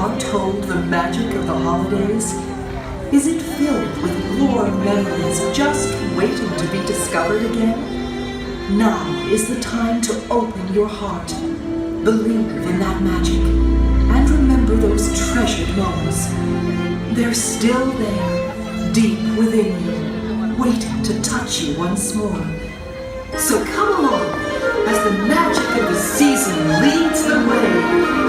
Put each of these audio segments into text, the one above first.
heart hold the magic of the holidays? Is it filled with warm memories just waiting to be discovered again? Now is the time to open your heart. Believe in that magic and remember those treasured moments. They're still there, deep within you, waiting to touch you once more. So come along as the magic of the season leads the way.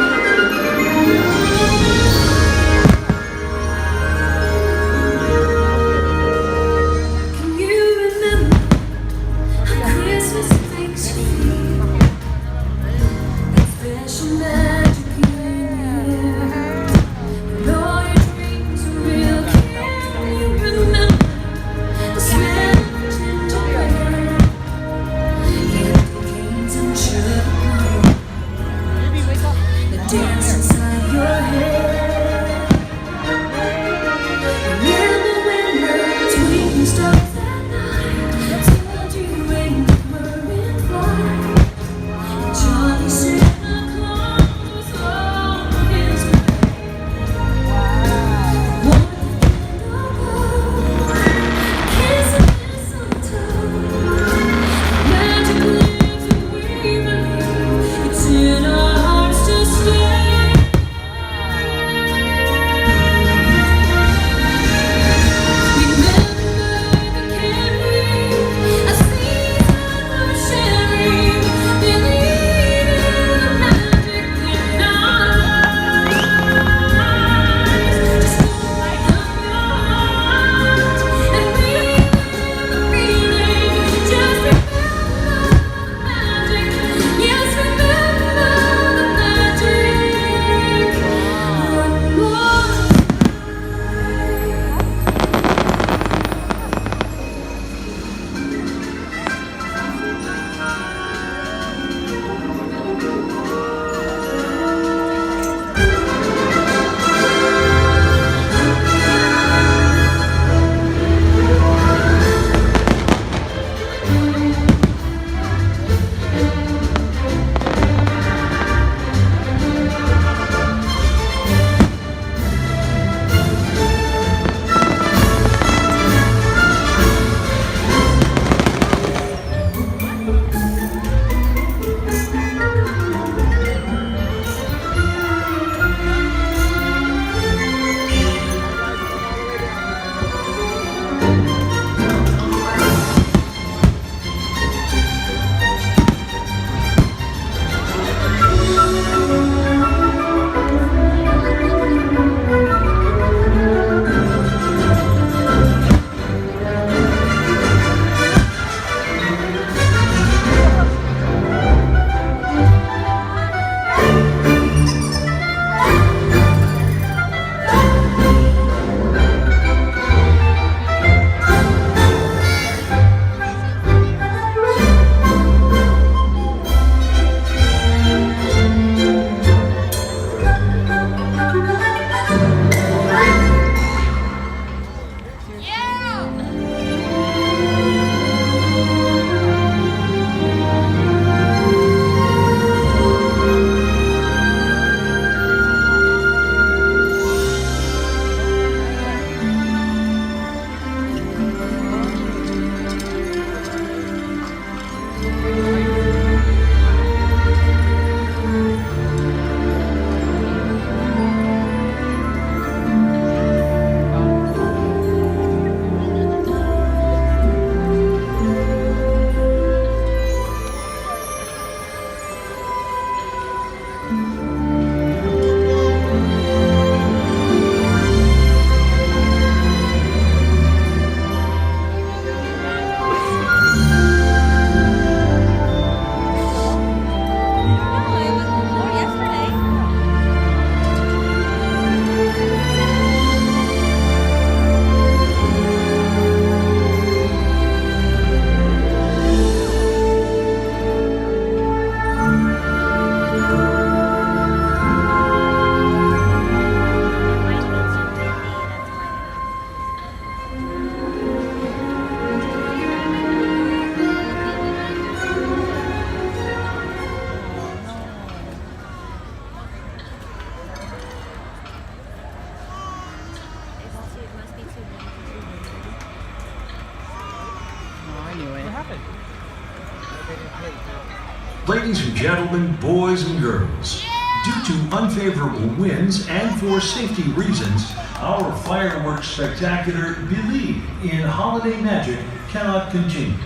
Ladies and gentlemen, boys and girls, due to unfavorable winds and for safety reasons, our fireworks spectacular Believe in Holiday Magic cannot continue.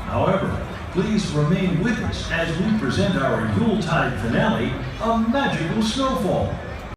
However, please remain with us as we present our Yuletide finale, A Magical Snowfall.